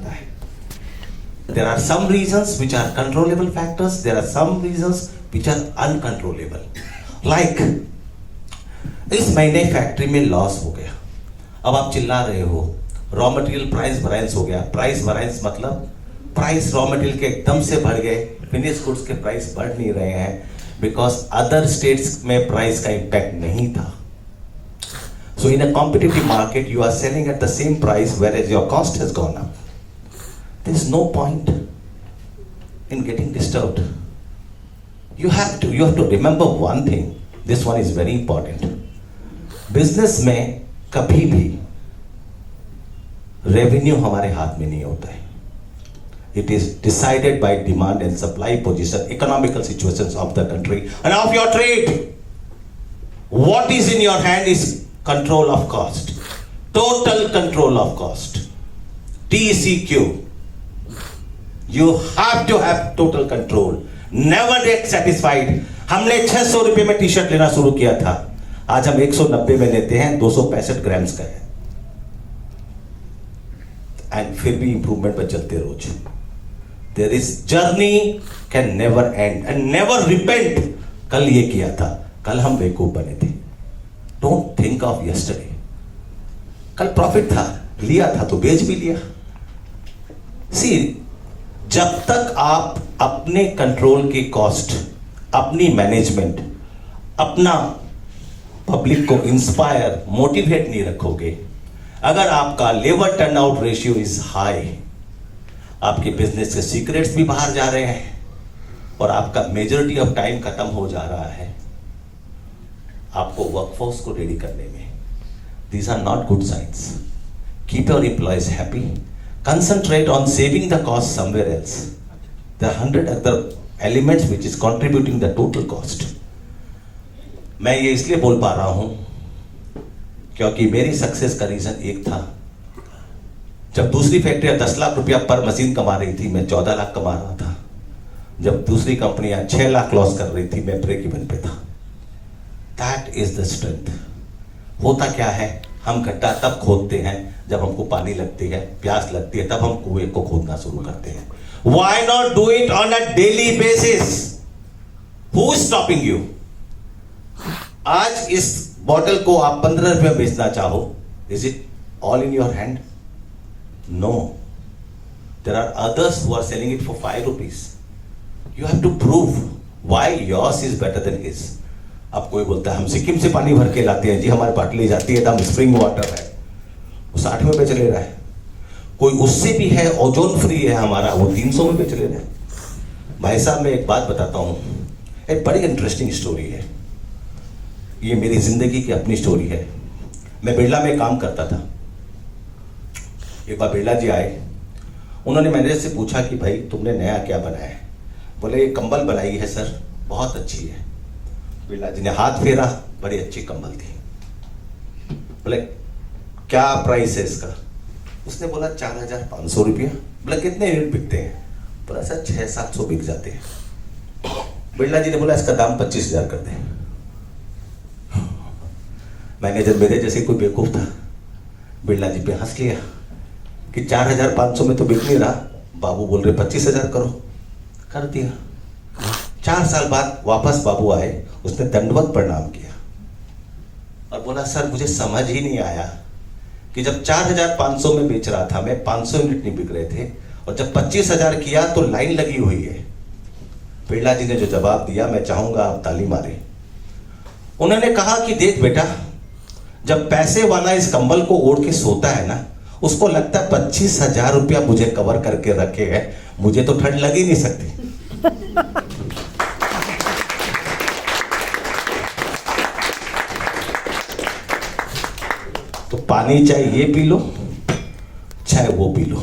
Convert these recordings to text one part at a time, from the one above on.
सकता है. There are some reasons which are controllable factors. There are some reasons which are uncontrollable. Like इस महीने factory में loss हो गया. अब आप चिल्ला रहे हो रॉ मटेरियल प्राइस वैरिएंस हो गया. प्राइस वैरिएंस मतलब प्राइस रॉ मटेरियल के एकदम से बढ़ गए, फिनिश गुड्स के प्राइस बढ़ नहीं रहे हैं बिकॉज अदर स्टेट्स में प्राइस का इम्पैक्ट नहीं था. So in a competitive market, you are selling at the same price whereas your cost has gone up. There is no point in getting disturbed. You have to remember one thing. This one is very important. Business में कभी भी revenue हमारे हाथ में नहीं होता है. It is decided by demand and supply position, economical situations of the country and of your trade. What is in your hand is control of cost, total control of cost, TCQ. You have to have total control. Never get satisfied. हमने 600 रुपए में T shirt लेना शुरू किया था, आज हम 190 में लेते हैं, 265 ग्राम्स का है, एंड फिर भी इंप्रूवमेंट पर चलते रोज. There is journey can never end and never repent. कल ये किया था, कल हम बेवकूफ बने थे. Don't think of yesterday. कल प्रॉफिट था, लिया था तो बेच भी लिया. See, जब तक आप अपने कंट्रोल की कॉस्ट, अपनी मैनेजमेंट, अपना पब्लिक को इंस्पायर, मोटिवेट नहीं रखोगे, अगर आपका labour turnout ratio is high, आपके बिजनेस के सीक्रेट्स भी बाहर जा रहे हैं और आपका मेजॉरिटी ऑफ टाइम खत्म हो जा रहा है आपको वर्कफोर्स को रेडी करने में. These are not good signs. Keep your employees happy. Concentrate on saving the cost somewhere else. There are 100 other elements which is contributing the total cost. मैं ये इसलिए बोल पा रहा हूं क्योंकि मेरी सक्सेस का रीजन एक था. जब दूसरी फैक्ट्रियां 10 लाख रुपया पर मशीन कमा रही थी, मैं 14 लाख कमा रहा था. जब दूसरी कंपनियां 6 लाख लॉस कर रही थी, मैं ब्रेक इवन पे था. That is the strength. होता क्या है, हम गड्ढा तब खोदते हैं जब हमको पानी लगती है, प्यास लगती है, तब हम कुएं को खोदना शुरू करते हैं. Why not do it on a daily basis? Who is stopping you? आज इस बॉटल को आप 15 रुपये बेचना चाहो, is it all in your hand? No. There are others who are selling it for 5 rupees. You have to prove why yours is better than his. अब कोई बोलता है हम सिक्किम से पानी भर के लाते हैं जी, हमारे बाटली जाती है, एकदम स्प्रिंग वाटर है, वो 60 में बेच ले रहा है. कोई उससे भी है, ओजोन फ्री है हमारा, वो 300 में बेच ले रहा है. भाई साहब, मैं एक बात बताता हूँ, एक बड़ी इंटरेस्टिंग स्टोरी है. ये मेरी जिंदगी की अपनी स्टोरी है. मैं बिरला में काम करता था. एक बार बिरला जी आए, उन्होंने मैनेजर से पूछा कि भाई तुमने नया क्या बनाया है. बोले ये कंबल बनाई है सर, बहुत अच्छी है. बिरला जी ने हाथ फेरा, बड़ी अच्छी कंबल थी. बोले क्या प्राइस है इसका? उसने बोला 4,500 रुपया. बोला कितने यूनिट बिकते हैं? बोला सर 600-700 बिक जाते हैं. बिरला जी ने बोला इसका दाम 25,000 कर दे. मैनेजर मेरे जैसे कोई बेवकूफ था, बिरला जी पे हंस लिया कि 4,500 में तो बिक नहीं रहा, बाबू बोल रहे 25,000 करो. कर दिया. 4 साल बाद वापस बाबू आए, उसने दंडवत प्रणाम किया और बोला सर मुझे समझ ही नहीं आया कि जब 4,500 में बेच रहा था मैं, 500 यूनिट नहीं बिक रहे थे, और जब 25,000 किया तो लाइन लगी हुई है. बिरला जी ने जो जवाब दिया, मैं चाहूंगा आप ताली मारे. उन्होंने कहा कि देख बेटा, जब पैसे वाला इस कंबल को ओढ़ के सोता है ना, उसको लगता है 25,000 रुपया मुझे कवर करके रखे है, मुझे तो ठंड लग ही नहीं सकती. तो पानी चाहे ये पी लो, चाहे वो पी लो,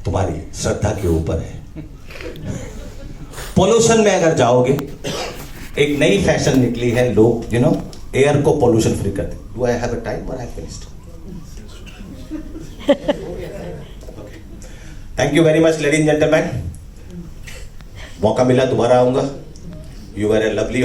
तुम्हारी श्रद्धा के ऊपर है. पोल्यूशन में अगर जाओगे, एक नई फैशन निकली है, लोग एयर को पोल्यूशन फ्री करते. Do I have a time और I finished? Thank you very much ladies and gentleman. मौका मिला दोबारा आऊंगा. You R A lovely